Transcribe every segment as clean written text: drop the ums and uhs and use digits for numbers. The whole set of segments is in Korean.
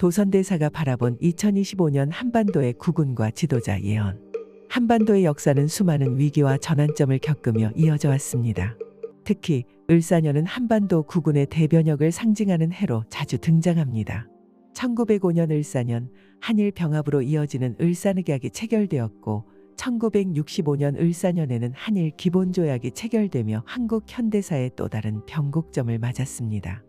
도선대사가 바라본 2025년 한반도의 국운과 지도자 예언. 한반도의 역사는 수많은 위기와 전환점을 겪으며 이어져 왔습니다. 특히 을사년은 한반도 국운의 대변역을 상징하는 해로 자주 등장합니다. 1905년 을사년, 한일 병합으로 이어지는 을사늑약이 체결되었고 1965년 을사년에는 한일 기본조약이 체결되며 한국 현대사의 또 다른 변곡점을 맞았습니다.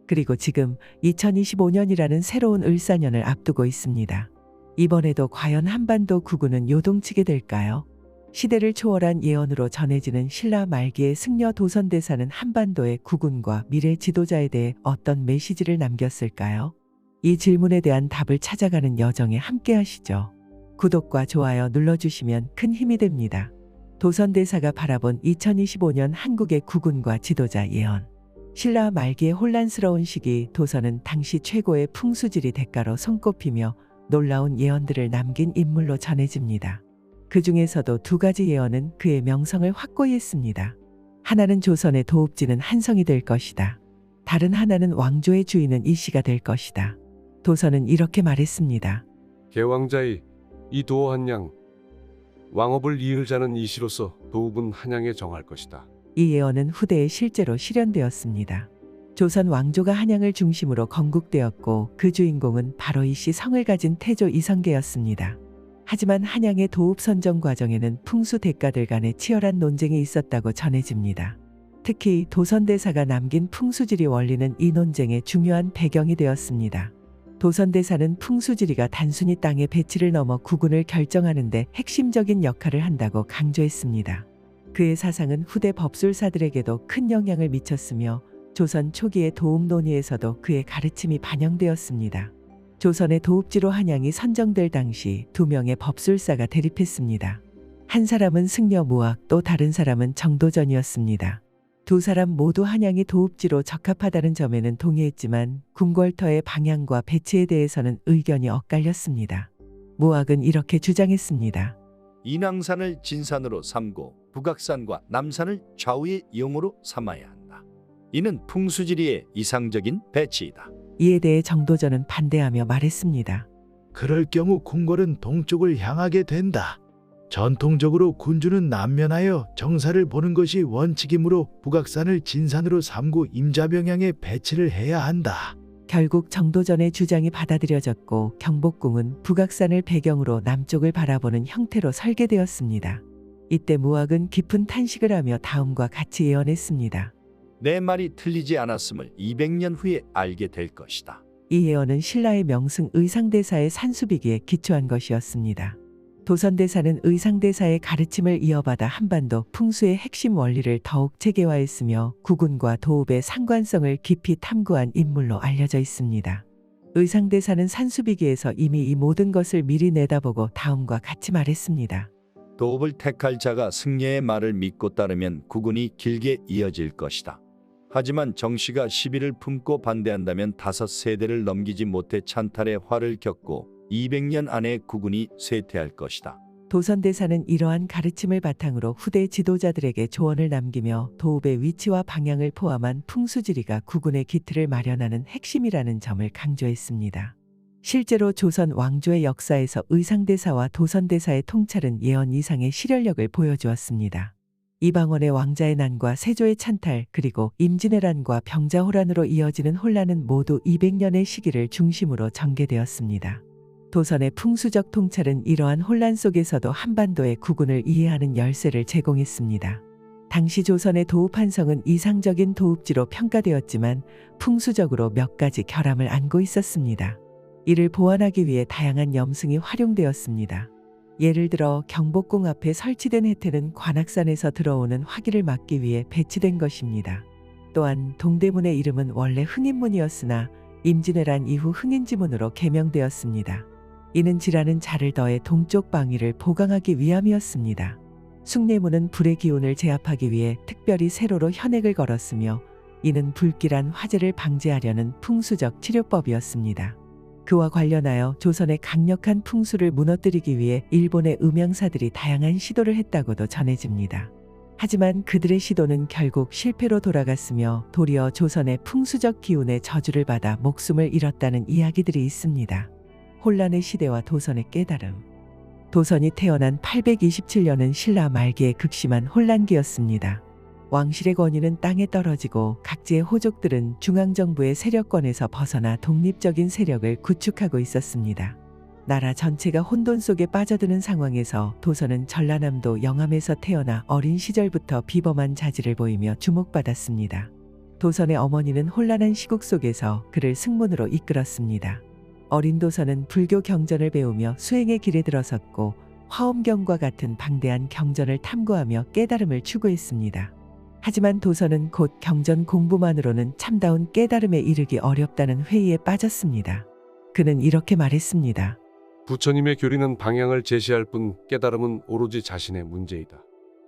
그리고 지금 2025년이라는 새로운 을사년을 앞두고 있습니다. 이번에도 과연 한반도 국운은 요동치게 될까요? 시대를 초월한 예언으로 전해지는 신라 말기의 승려 도선대사는 한반도의 국운과 미래 지도자에 대해 어떤 메시지를 남겼을까요? 이 질문에 대한 답을 찾아가는 여정에 함께 하시죠. 구독과 좋아요 눌러주시면 큰 힘이 됩니다. 도선대사가 바라본 2025년 한국의 국운과 지도자 예언. 신라 말기의 혼란스러운 시기 도선은 당시 최고의 풍수지리 대가로 손꼽히며 놀라운 예언들을 남긴 인물로 전해집니다. 그 중에서도 두 가지 예언은 그의 명성을 확고히 했습니다. 하나는 조선의 도읍지는 한성이 될 것이다. 다른 하나는 왕조의 주인은 이씨가 될 것이다. 도선은 이렇게 말했습니다. 개왕자의 이 도어 한양 왕업을 이을 자는 이씨로서 도읍은 한양에 정할 것이다. 이 예언은 후대에 실제로 실현되었습니다. 조선 왕조가 한양을 중심으로 건국되었고 그 주인공은 바로 이씨 성을 가진 태조 이성계였습니다. 하지만 한양의 도읍 선정 과정에는 풍수 대가들 간의 치열한 논쟁이 있었다고 전해집니다. 특히 도선대사가 남긴 풍수지리 원리는 이 논쟁의 중요한 배경이 되었습니다. 도선대사는 풍수지리가 단순히 땅의 배치를 넘어 국운을 결정하는 데 핵심적인 역할을 한다고 강조했습니다. 그의 사상은 후대 법술사들에게도 큰 영향을 미쳤으며 조선 초기의 도읍 논의에서도 그의 가르침이 반영되었습니다. 조선의 도읍지로 한양이 선정될 당시 두 명의 법술사가 대립했습니다. 한 사람은 승려 무학, 또 다른 사람은 정도전이었습니다. 두 사람 모두 한양이 도읍지로 적합하다는 점에는 동의했지만 궁궐터의 방향과 배치에 대해서는 의견이 엇갈렸습니다. 무학은 이렇게 주장했습니다. 인왕산을 진산으로 삼고 북악산과 남산을 좌우의 영으로 삼아야 한다. 이는 풍수지리의 이상적인 배치이다. 이에 대해 정도전은 반대하며 말했습니다. 그럴 경우 궁궐은 동쪽을 향하게 된다. 전통적으로 군주는 남면하여 정사를 보는 것이 원칙이므로 북악산을 진산으로 삼고 임자병향에 배치를 해야 한다. 결국 정도전의 주장이 받아들여졌고 경복궁은 북악산을 배경으로 남쪽을 바라보는 형태로 설계되었습니다. 이때 무학은 깊은 탄식을 하며 다음과 같이 예언했습니다. 내 말이 틀리지 않았음을 200년 후에 알게 될 것이다. 이 예언은 신라의 명승 의상대사의 산수비기에 기초한 것이었습니다. 도선대사는 의상대사의 가르침을 이어받아 한반도 풍수의 핵심 원리를 더욱 체계화했으며 국운과 도읍의 상관성을 깊이 탐구한 인물로 알려져 있습니다. 의상대사는 산수비기에서 이미 이 모든 것을 미리 내다보고 다음과 같이 말했습니다. 도읍을 택할 자가 승려의 말을 믿고 따르면 국운이 길게 이어질 것이다. 하지만 정씨가 시비를 품고 반대한다면 5세대를 넘기지 못해 찬탈의 화를 겪고 200년 안에 국운이 쇠퇴할 것이다. 도선대사는 이러한 가르침을 바탕으로 후대 지도자들에게 조언을 남기며 도읍의 위치와 방향을 포함한 풍수지리가 국운의 기틀을 마련하는 핵심이라는 점을 강조했습니다. 실제로 조선 왕조의 역사에서 의상대사와 도선대사의 통찰은 예언 이상의 실현력을 보여주었습니다. 이방원의 왕자의 난과 세조의 찬탈, 그리고 임진왜란과 병자호란으로 이어지는 혼란은 모두 200년의 시기를 중심으로 전개되었습니다. 도선의 풍수적 통찰은 이러한 혼란 속에서도 한반도의 국운을 이해하는 열쇠를 제공했습니다. 당시 조선의 도읍 한성은 이상적인 도읍지로 평가되었지만 풍수적으로 몇 가지 결함을 안고 있었습니다. 이를 보완하기 위해 다양한 염승이 활용되었습니다. 예를 들어 경복궁 앞에 설치된 해태는 관악산에서 들어오는 화기를 막기 위해 배치된 것입니다. 또한 동대문의 이름은 원래 흥인문이었으나 임진왜란 이후 흥인지문으로 개명되었습니다. 이는 지라는 자를 더해 동쪽 방위를 보강하기 위함이었습니다. 숭례문은 불의 기운을 제압하기 위해 특별히 세로로 현액을 걸었으며 이는 불길한 화재를 방지하려는 풍수적 치료법이었습니다. 그와 관련하여 조선의 강력한 풍수를 무너뜨리기 위해 일본의 음양사들이 다양한 시도를 했다고도 전해집니다. 하지만 그들의 시도는 결국 실패로 돌아갔으며 도리어 조선의 풍수적 기운의 저주를 받아 목숨을 잃었다는 이야기들이 있습니다. 혼란의 시대와 도선의 깨달음. 도선이 태어난 827년은 신라 말기의 극심한 혼란기였습니다. 왕실의 권위는 땅에 떨어지고 각지의 호족들은 중앙정부의 세력권에서 벗어나 독립적인 세력을 구축하고 있었습니다. 나라 전체가 혼돈 속에 빠져드는 상황에서 도선은 전라남도 영암에서 태어나 어린 시절부터 비범한 자질을 보이며 주목받았습니다. 도선의 어머니는 혼란한 시국 속에서 그를 승문으로 이끌었습니다. 어린 도선은 불교 경전을 배우며 수행의 길에 들어섰고 화엄경과 같은 방대한 경전을 탐구하며 깨달음을 추구했습니다. 하지만 도선은 곧 경전 공부만으로는 참다운 깨달음에 이르기 어렵다는 회의에 빠졌습니다. 그는 이렇게 말했습니다. 부처님의 교리는 방향을 제시할 뿐 깨달음은 오로지 자신의 문제이다.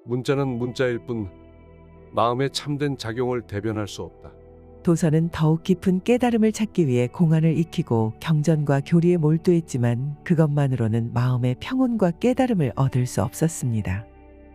문자는 문자일 뿐 마음의 참된 작용을 대변할 수 없다. 도선은 더욱 깊은 깨달음을 찾기 위해 공안을 익히고 경전과 교리에 몰두했지만 그것만으로는 마음의 평온과 깨달음을 얻을 수 없었습니다.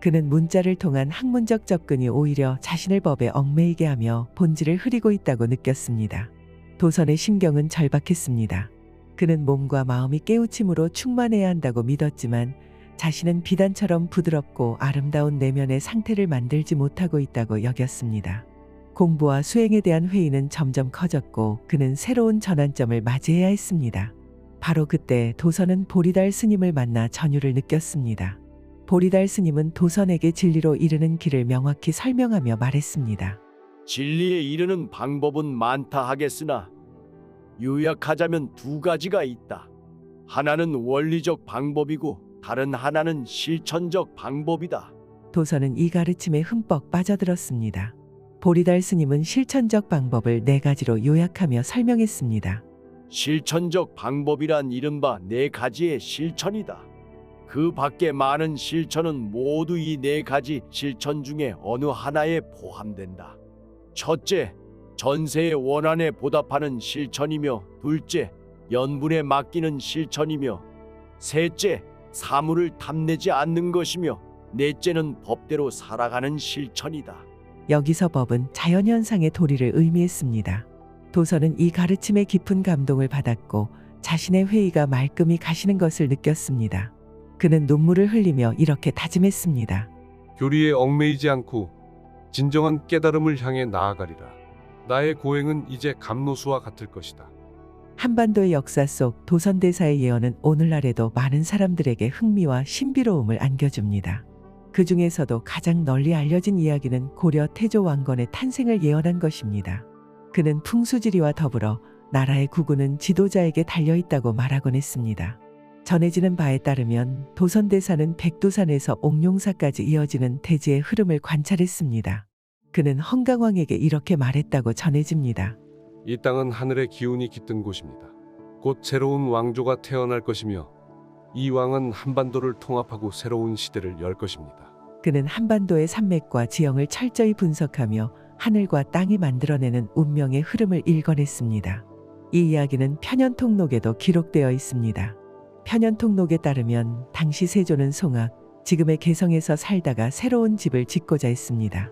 그는 문자를 통한 학문적 접근이 오히려 자신을 법에 얽매이게 하며 본질을 흐리고 있다고 느꼈습니다. 도선의 심경은 절박했습니다. 그는 몸과 마음이 깨우침으로 충만해야 한다고 믿었지만 자신은 비단처럼 부드럽고 아름다운 내면의 상태를 만들지 못하고 있다고 여겼습니다. 공부와 수행에 대한 회의는 점점 커졌고 그는 새로운 전환점을 맞이해야 했습니다. 바로 그때 도선은 보리달 스님을 만나 전율을 느꼈습니다. 보리달 스님은 도선에게 진리로 이르는 길을 명확히 설명하며 말했습니다. 진리에 이르는 방법은 많다 하겠으나 요약하자면 두 가지가 있다. 하나는 원리적 방법이고 다른 하나는 실천적 방법이다. 도선은 이 가르침에 흠뻑 빠져들었습니다. 보리달 스님은 실천적 방법을 4가지로 요약하며 설명했습니다. 실천적 방법이란 이른바 4가지의 실천이다. 그 밖에 많은 실천은 모두 이 4가지 실천 중에 어느 하나에 포함된다. 첫째, 전세의 원한에 보답하는 실천이며, 둘째, 연분에 맡기는 실천이며, 셋째, 사물을 탐내지 않는 것이며, 넷째는 법대로 살아가는 실천이다. 여기서 법은 자연현상의 도리를 의미했습니다. 도선은 이 가르침에 깊은 감동을 받았고 자신의 회의가 말끔히 가시는 것을 느꼈습니다. 그는 눈물을 흘리며 이렇게 다짐했습니다. 교리에 얽매이지 않고 진정한 깨달음을 향해 나아가리라. 나의 고행은 이제 감노수와 같을 것이다. 한반도의 역사 속 도선대사의 예언은 오늘날에도 많은 사람들에게 흥미와 신비로움을 안겨줍니다. 그 중에서도 가장 널리 알려진 이야기는 고려 태조 왕건의 탄생을 예언한 것입니다. 그는 풍수지리와 더불어 나라의 구군은 지도자에게 달려있다고 말하곤 했습니다. 전해지는 바에 따르면 도선대사는 백두산에서 옥룡사까지 이어지는 대지의 흐름을 관찰했습니다. 그는 헌강왕에게 이렇게 말했다고 전해집니다. 이 땅은 하늘의 기운이 깃든 곳입니다. 곧 새로운 왕조가 태어날 것이며 이 왕은 한반도를 통합하고 새로운 시대를 열 것입니다. 그는 한반도의 산맥과 지형을 철저히 분석하며 하늘과 땅이 만들어내는 운명의 흐름을 일궈냈습니다. 이 이야기는 편연통록에도 기록되어 있습니다. 편연통록에 따르면 당시 세조는 송악, 지금의 개성에서 살다가 새로운 집을 짓고자 했습니다.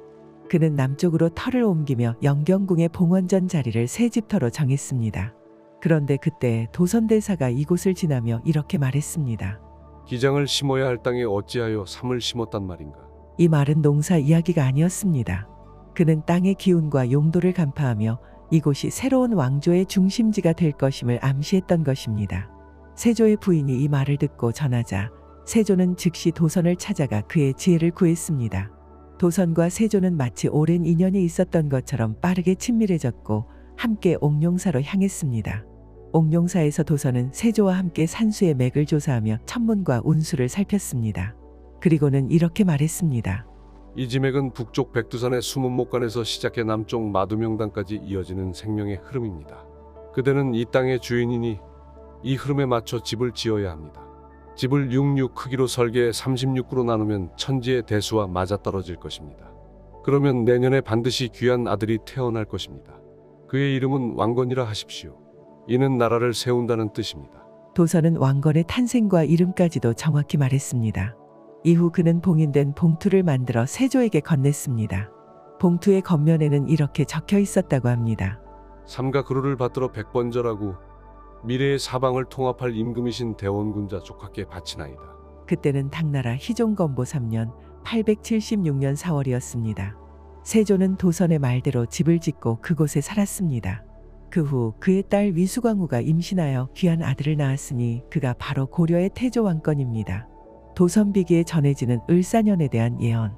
그는 남쪽으로 터를 옮기며 영경궁의 봉원전 자리를 새 집터로 정했습니다. 그런데 그때 도선대사가 이곳을 지나며 이렇게 말했습니다. 기장을 심어야 할 땅에 어찌하여 삼을 심었단 말인가. 이 말은 농사 이야기가 아니었습니다. 그는 땅의 기운과 용도를 간파하며 이곳이 새로운 왕조의 중심지가 될 것임을 암시했던 것입니다. 세조의 부인이 이 말을 듣고 전하자 세조는 즉시 도선을 찾아가 그의 지혜를 구했습니다. 도선과 세조는 마치 오랜 인연이 있었던 것처럼 빠르게 친밀해졌고 함께 옥룡사로 향했습니다. 옥룡사에서 도선은 세조와 함께 산수의 맥을 조사하며 천문과 운수를 살폈습니다. 그리고는 이렇게 말했습니다. 이 지맥은 북쪽 백두산의 숨은 목간에서 시작해 남쪽 마두명당까지 이어지는 생명의 흐름입니다. 그대는 이 땅의 주인이니 이 흐름에 맞춰 집을 지어야 합니다. 집을 66 크기로 설계해 36구로 나누면 천지의 대수와 맞아떨어질 것입니다. 그러면 내년에 반드시 귀한 아들이 태어날 것입니다. 그의 이름은 왕건이라 하십시오. 이는 나라를 세운다는 뜻입니다. 도선은 왕건의 탄생과 이름까지도 정확히 말했습니다. 이후 그는 봉인된 봉투를 만들어 세조에게 건넸습니다. 봉투의 겉면에는 이렇게 적혀 있었다고 합니다. 삼가 그루를 받들어 백번절하고 미래의 사방을 통합할 임금이신 대원군자 조카께 바치나이다. 그때는 당나라 희종건보 3년 876년 4월이었습니다. 세조는 도선의 말대로 집을 짓고 그곳에 살았습니다. 그 후 그의 딸 위수광후가 임신하여 귀한 아들을 낳았으니 그가 바로 고려의 태조 왕건입니다. 도선비기에 전해지는 을사년에 대한 예언.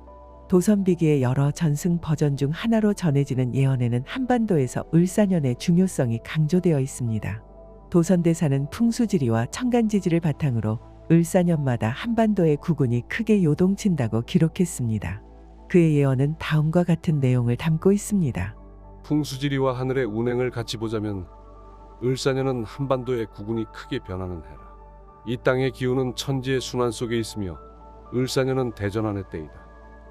도선비기의 여러 전승 버전 중 하나로 전해지는 예언에는 한반도에서 을사년의 중요성이 강조되어 있습니다. 도선대사는 풍수지리와 청간지지를 바탕으로 을사년마다 한반도의 국운이 크게 요동친다고 기록했습니다. 그의 예언은 다음과 같은 내용을 담고 있습니다. 풍수지리와 하늘의 운행을 같이 보자면 을사년은 한반도의 국운이 크게 변하는 해라. 이 땅의 기운은 천지의 순환 속에 있으며 을사년은 대전환의 때이다.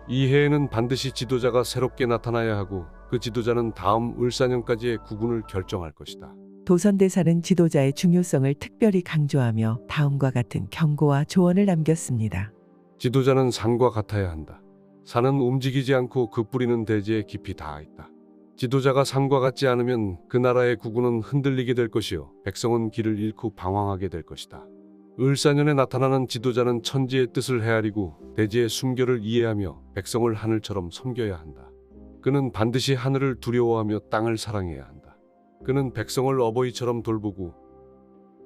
이 해에는 반드시 지도자가 새롭게 나타나야 하고 그 지도자는 다음 을사년까지의 국운을 결정할 것이다. 도선대사는 지도자의 중요성을 특별히 강조하며 다음과 같은 경고와 조언을 남겼습니다. 지도자는 산과 같아야 한다. 산은 움직이지 않고 그 뿌리는 대지에 깊이 닿아 있다. 지도자가 산과 같지 않으면 그 나라의 국운은 흔들리게 될 것이요 백성은 길을 잃고 방황하게 될 것이다. 을사년에 나타나는 지도자는 천지의 뜻을 헤아리고 대지의 순결을 이해하며 백성을 하늘처럼 섬겨야 한다. 그는 반드시 하늘을 두려워하며 땅을 사랑해야 한다. 그는 백성을 어버이처럼 돌보고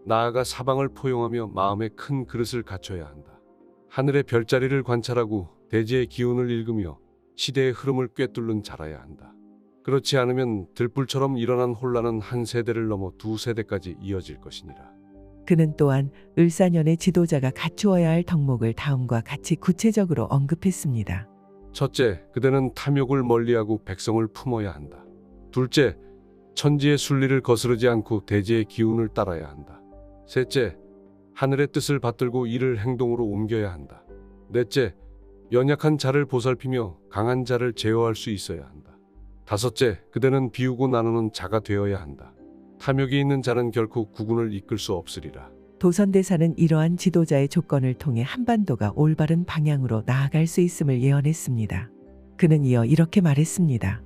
나아가 사방을 포용하며 마음에 큰 그릇을 갖춰야 한다. 하늘의 별자리를 관찰하고 대지의 기운을 읽으며 시대의 흐름을 꿰뚫는 자라야 한다. 그렇지 않으면 들불처럼 일어난 혼란은 한 세대를 넘어 두 세대까지 이어질 것이니라. 그는 또한 을사년의 지도자가 갖추어야 할 덕목을 다음과 같이 구체적으로 언급했습니다. 첫째, 그대는 탐욕을 멀리하고 백성을 품어야 한다. 둘째, 천지의 순리를 거스르지 않고 대지의 기운을 따라야 한다. 셋째, 하늘의 뜻을 받들고 이를 행동으로 옮겨야 한다. 넷째, 연약한 자를 보살피며 강한 자를 제어할 수 있어야 한다. 다섯째, 그대는 비우고 나누는 자가 되어야 한다. 탐욕이 있는 자는 결코 국운을 이끌 수 없으리라. 도선대사는 이러한 지도자의 조건을 통해 한반도가 올바른 방향으로 나아갈 수 있음을 예언했습니다. 그는 이어 이렇게 말했습니다.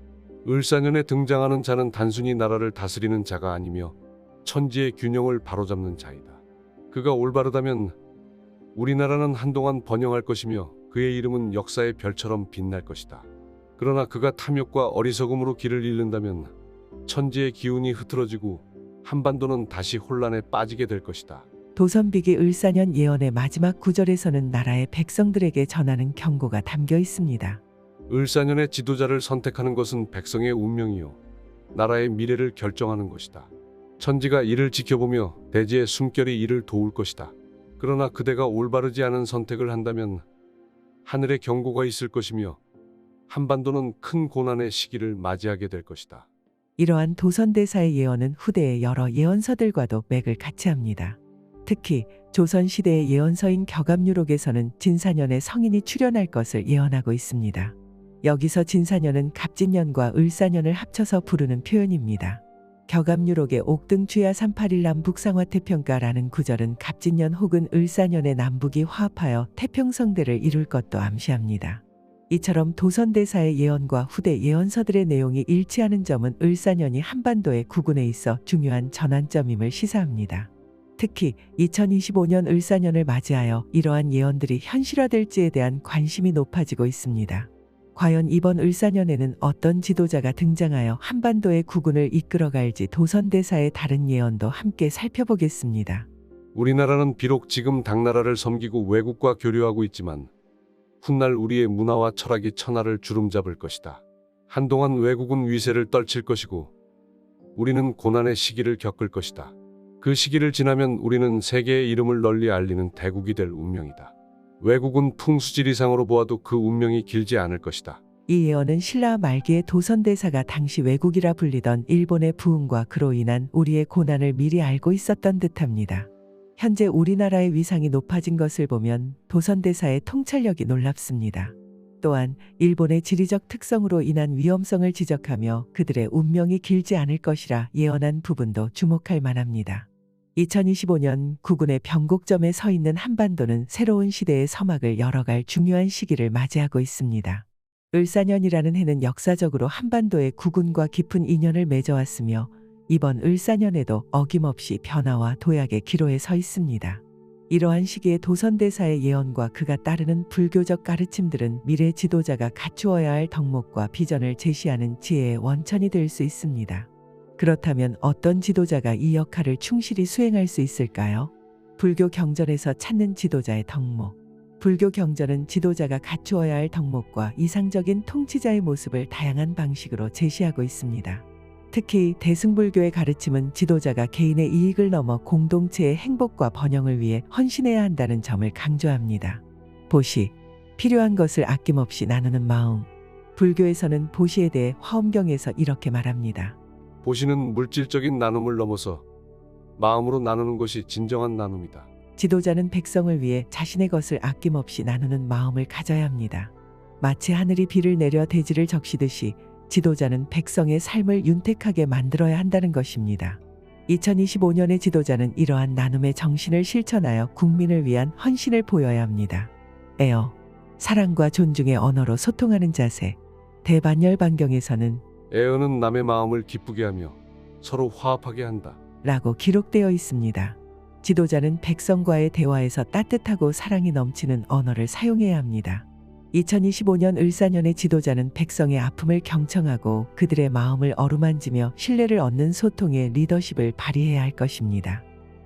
을사년에 등장하는 자는 단순히 나라를 다스리는 자가 아니며 천지의 균형을 바로잡는 자이다. 그가 올바르다면 우리나라는 한동안 번영할 것이며 그의 이름은 역사의 별처럼 빛날 것이다. 그러나 그가 탐욕과 어리석음으로 길을 잃는다면 천지의 기운이 흐트러지고 한반도는 다시 혼란에 빠지게 될 것이다. 도선비기 을사년 예언의 마지막 구절에서는 나라의 백성들에게 전하는 경고가 담겨 있습니다. 을사년의 지도자를 선택하는 것은 백성의 운명이요 나라의 미래를 결정하는 것이다. 천지가 이를 지켜보며 대지의 숨결이 이를 도울 것이다. 그러나 그대가 올바르지 않은 선택을 한다면 하늘의 경고가 있을 것이며 한반도는 큰 고난의 시기를 맞이하게 될 것이다. 이러한 도선대사의 예언은 후대의 여러 예언서들과도 맥을 같이 합니다. 특히 조선시대의 예언서인 격압유록에서는 진사년에 성인이 출현할 것을 예언하고 있습니다. 여기서 진사년은 갑진년과 을사년을 합쳐서 부르는 표현입니다. 격압유록의 옥등주야 381 남북상화 태평가라는 구절은 갑진년 혹은 을사년의 남북이 화합하여 태평성대를 이룰 것도 암시합니다. 이처럼 도선대사의 예언과 후대 예언서들의 내용이 일치하는 점은 을사년이 한반도의 국운에 있어 중요한 전환점임을 시사합니다. 특히 2025년 을사년을 맞이하여 이러한 예언들이 현실화될지에 대한 관심이 높아지고 있습니다. 과연 이번 을사년에는 어떤 지도자가 등장하여 한반도의 국운을 이끌어갈지 도선대사의 다른 예언도 함께 살펴보겠습니다. 우리나라는 비록 지금 당나라를 섬기고 외국과 교류하고 있지만 훗날 우리의 문화와 철학이 천하를 주름잡을 것이다. 한동안 외국은 위세를 떨칠 것이고 우리는 고난의 시기를 겪을 것이다. 그 시기를 지나면 우리는 세계의 이름을 널리 알리는 대국이 될 운명이다. 외국은 풍수지리상으로 보아도 그 운명이 길지 않을 것이다. 이 예언은 신라 말기의 도선대사가 당시 외국이라 불리던 일본의 부흥과 그로 인한 우리의 고난을 미리 알고 있었던 듯합니다. 현재 우리나라의 위상이 높아진 것을 보면 도선대사의 통찰력이 놀랍습니다. 또한 일본의 지리적 특성으로 인한 위험성을 지적하며 그들의 운명이 길지 않을 것이라 예언한 부분도 주목할 만합니다. 2025년 국군의 변곡점에 서 있는 한반도는 새로운 시대의 서막을 열어갈 중요한 시기를 맞이하고 있습니다. 을사년이라는 해는 역사적으로 한반도의 국군과 깊은 인연을 맺어왔으며 이번 을사년에도 어김없이 변화와 도약의 기로에 서 있습니다. 이러한 시기에 도선대사의 예언과 그가 따르는 불교적 가르침들은 미래 지도자가 갖추어야 할 덕목과 비전을 제시하는 지혜의 원천이 될 수 있습니다. 그렇다면 어떤 지도자가 이 역할을 충실히 수행할 수 있을까요? 불교 경전에서 찾는 지도자의 덕목. 불교 경전은 지도자가 갖추어야 할 덕목과 이상적인 통치자의 모습을 다양한 방식으로 제시하고 있습니다. 특히 대승불교의 가르침은 지도자가 개인의 이익을 넘어 공동체의 행복과 번영을 위해 헌신해야 한다는 점을 강조합니다. 보시, 필요한 것을 아낌없이 나누는 마음. 불교에서는 보시에 대해 화엄경에서 이렇게 말합니다. 보시는 물질적인 나눔을 넘어서 마음으로 나누는 것이 진정한 나눔이다. 지도자는 백성을 위해 자신의 것을 아낌없이 나누는 마음을 가져야 합니다. 마치 하늘이 비를 내려 대지를 적시듯이 지도자는 백성의 삶을 윤택하게 만들어야 한다는 것입니다. 2025년의 지도자는 이러한 나눔의 정신을 실천하여 국민을 위한 헌신을 보여야 합니다. 에어, 사랑과 존중의 언어로 소통하는 자세. 대반열반경에서는 애언은 남의 마음을 기쁘게 하며 서로 화합하게 한다. 라고 기록되어 있습니다. 지도자는 백성과의 대화에서 따뜻하고 사랑이 넘치는 언어를 사용해야 합니다. 2025년 을사년의 지도자는 백성의 아픔을 경청하고 그들의 마음을 어루만지며 신뢰를 얻는 소통의 리더십을 발휘해야 할 것입니다.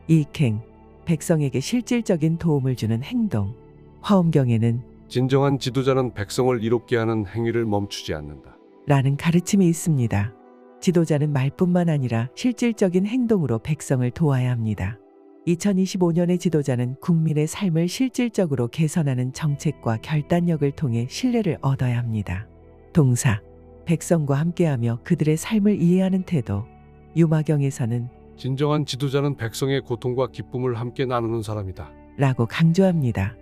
이익행, 백성에게 실질적인 도움을 주는 행동. 화엄경에는 진정한 지도자는 백성을 이롭게 하는 행위를 멈추지 않는다. 라는 가르침이 있습니다. 지도자는 말뿐만 아니라 실질적인 행동으로 백성을 도와야 합니다. 2025년의 지도자는 국민의 삶을 실질적으로 개선하는 정책과 결단력을 통해 신뢰를 얻어야 합니다. 동사, 백성과 함께하며 그들의 삶을 이해하는 태도. 유마경에서는 진정한 지도자는 백성의 고통과 기쁨을 함께 나누는 사람이다. 라고 강조합니다.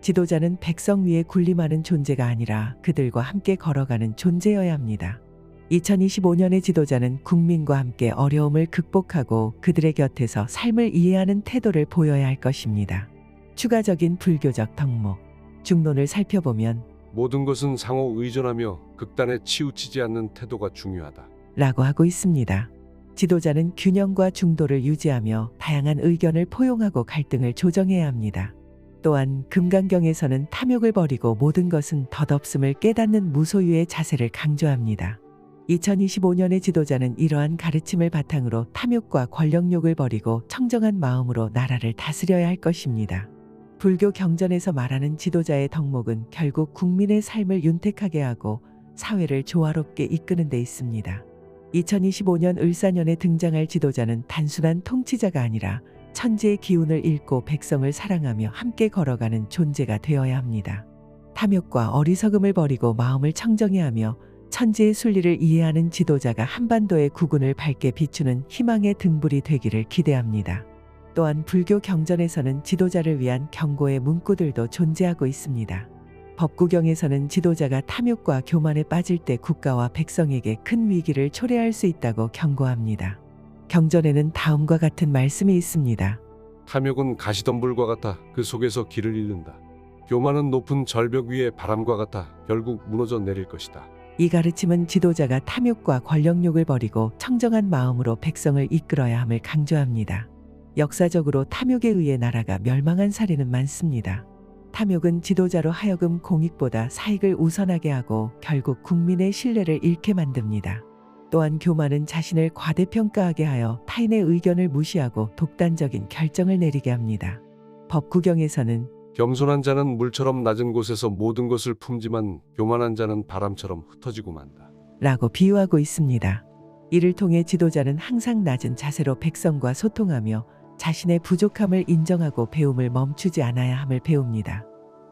지도자는 백성 위에 군림하는 존재가 아니라 그들과 함께 걸어가는 존재여야 합니다. 2025년의 지도자는 국민과 함께 어려움을 극복하고 그들의 곁에서 삶을 이해하는 태도를 보여야 할 것입니다. 추가적인 불교적 덕목. 중론을 살펴보면 모든 것은 상호 의존하며 극단에 치우치지 않는 태도가 중요하다. 라고 하고 있습니다. 지도자는 균형과 중도를 유지하며 다양한 의견을 포용하고 갈등을 조정해야 합니다. 또한 금강경에서는 탐욕을 버리고 모든 것은 덧없음을 깨닫는 무소유의 자세를 강조합니다. 2025년의 지도자는 이러한 가르침을 바탕으로 탐욕과 권력욕을 버리고 청정한 마음으로 나라를 다스려야 할 것입니다. 불교 경전에서 말하는 지도자의 덕목은 결국 국민의 삶을 윤택하게 하고 사회를 조화롭게 이끄는 데 있습니다. 2025년 을사년에 등장할 지도자는 단순한 통치자가 아니라 천지의 기운을 읽고 백성을 사랑하며 함께 걸어가는 존재가 되어야 합니다. 탐욕과 어리석음을 버리고 마음을 청정해야 하며 천지의 순리를 이해하는 지도자가 한반도의 국운을 밝게 비추는 희망의 등불이 되기를 기대합니다. 또한 불교 경전에서는 지도자를 위한 경고의 문구들도 존재하고 있습니다. 법구경에서는 지도자가 탐욕과 교만에 빠질 때 국가와 백성에게 큰 위기를 초래할 수 있다고 경고합니다. 경전에는 다음과 같은 말씀이 있습니다. 탐욕은 가시덤불과 같아 그 속에서 길을 잃는다. 교만은 높은 절벽 위의 바람과 같아 결국 무너져 내릴 것이다. 이 가르침은 지도자가 탐욕과 권력욕을 버리고 청정한 마음으로 백성을 이끌어야 함을 강조합니다. 역사적으로 탐욕에 의해 나라가 멸망한 사례는 많습니다. 탐욕은 지도자로 하여금 공익보다 사익을 우선하게 하고 결국 국민의 신뢰를 잃게 만듭니다. 또한 교만은 자신을 과대평가하게 하여 타인의 의견을 무시하고 독단적인 결정을 내리게 합니다. 법구경에서는 겸손한 자는 물처럼 낮은 곳에서 모든 것을 품지만 교만한 자는 바람처럼 흩어지고 만다. 라고 비유하고 있습니다. 이를 통해 지도자는 항상 낮은 자세로 백성과 소통하며 자신의 부족함을 인정하고 배움을 멈추지 않아야 함을 배웁니다.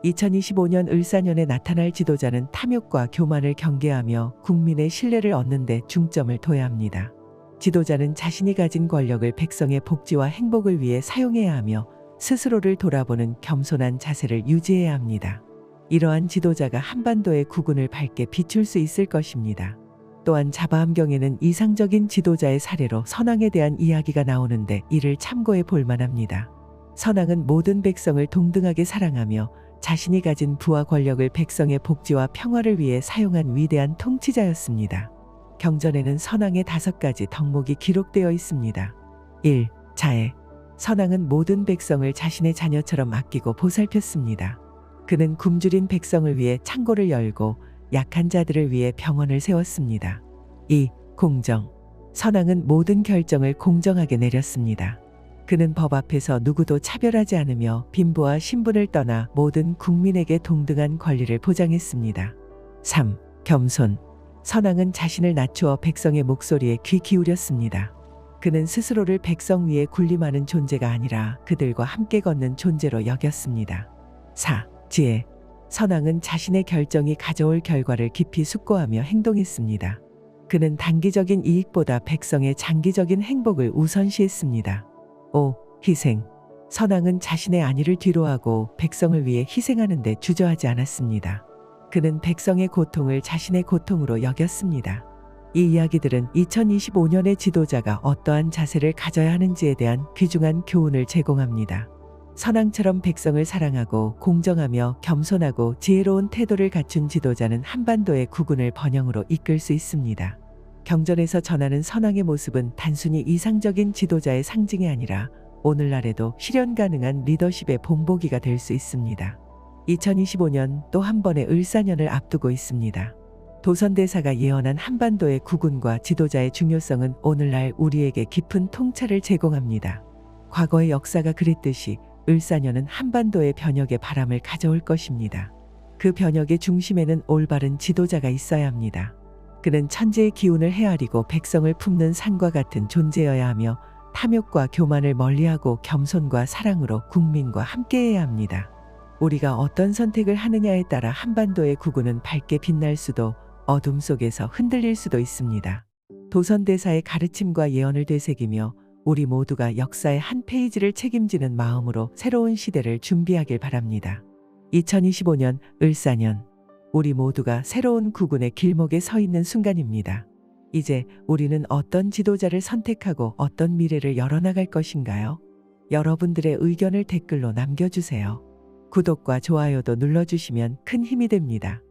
2025년 을사년에 나타날 지도자는 탐욕과 교만을 경계하며 국민의 신뢰를 얻는 데 중점을 둬야 합니다. 지도자는 자신이 가진 권력을 백성의 복지와 행복을 위해 사용해야 하며 스스로를 돌아보는 겸손한 자세를 유지해야 합니다. 이러한 지도자가 한반도의 국운을 밝게 비출 수 있을 것입니다. 또한 자바암경에는 이상적인 지도자의 사례로 선왕에 대한 이야기가 나오는데 이를 참고해 볼 만합니다. 선왕은 모든 백성을 동등하게 사랑하며 자신이 가진 부와 권력을 백성의 복지와 평화를 위해 사용한 위대한 통치자였습니다. 경전에는 선왕의 5가지 덕목이 기록되어 있습니다. 1. 자애. 선왕은 모든 백성을 자신의 자녀처럼 아끼고 보살폈습니다. 그는 굶주린 백성을 위해 창고를 열고 약한 자들을 위해 병원을 세웠습니다. 2. 공정. 선왕은 모든 결정을 공정하게 내렸습니다. 그는 법 앞에서 누구도 차별하지 않으며 빈부와 신분을 떠나 모든 국민에게 동등한 권리를 보장했습니다. 3. 겸손. 선왕은 자신을 낮추어 백성의 목소리에 귀 기울였습니다. 그는 스스로를 백성 위에 군림하는 존재가 아니라 그들과 함께 걷는 존재로 여겼습니다. 4. 지혜. 선왕은 자신의 결정이 가져올 결과를 깊이 숙고하며 행동했습니다. 그는 단기적인 이익보다 백성의 장기적인 행복을 우선시했습니다. 5. 희생. 선왕은 자신의 안위를 뒤로하고 백성을 위해 희생하는 데 주저하지 않았습니다. 그는 백성의 고통을 자신의 고통으로 여겼습니다. 이 이야기들은 2025년의 지도자가 어떠한 자세를 가져야 하는지에 대한 귀중한 교훈을 제공합니다. 선왕처럼 백성을 사랑하고 공정하며 겸손하고 지혜로운 태도를 갖춘 지도자는 한반도의 국운을 번영으로 이끌 수 있습니다. 경전에서 전하는 선왕의 모습은 단순히 이상적인 지도자의 상징이 아니라 오늘날에도 실현 가능한 리더십의 본보기가 될 수 있습니다. 2025년 또 한 번의 을사년을 앞두고 있습니다. 도선대사가 예언한 한반도의 국운과 지도자의 중요성은 오늘날 우리에게 깊은 통찰을 제공합니다. 과거의 역사가 그랬듯이 을사년은 한반도의 변혁의 바람을 가져올 것입니다. 그 변혁의 중심에는 올바른 지도자가 있어야 합니다. 그는 천재의 기운을 헤아리고 백성을 품는 산과 같은 존재여야 하며 탐욕과 교만을 멀리하고 겸손과 사랑으로 국민과 함께해야 합니다. 우리가 어떤 선택을 하느냐에 따라 한반도의 국운은 밝게 빛날 수도 어둠 속에서 흔들릴 수도 있습니다. 도선대사의 가르침과 예언을 되새기며 우리 모두가 역사의 한 페이지를 책임지는 마음으로 새로운 시대를 준비하길 바랍니다. 2025년 을사년, 우리 모두가 새로운 국운의 길목에 서 있는 순간입니다. 이제 우리는 어떤 지도자를 선택하고 어떤 미래를 열어나갈 것인가요? 여러분들의 의견을 댓글로 남겨주세요. 구독과 좋아요도 눌러주시면 큰 힘이 됩니다.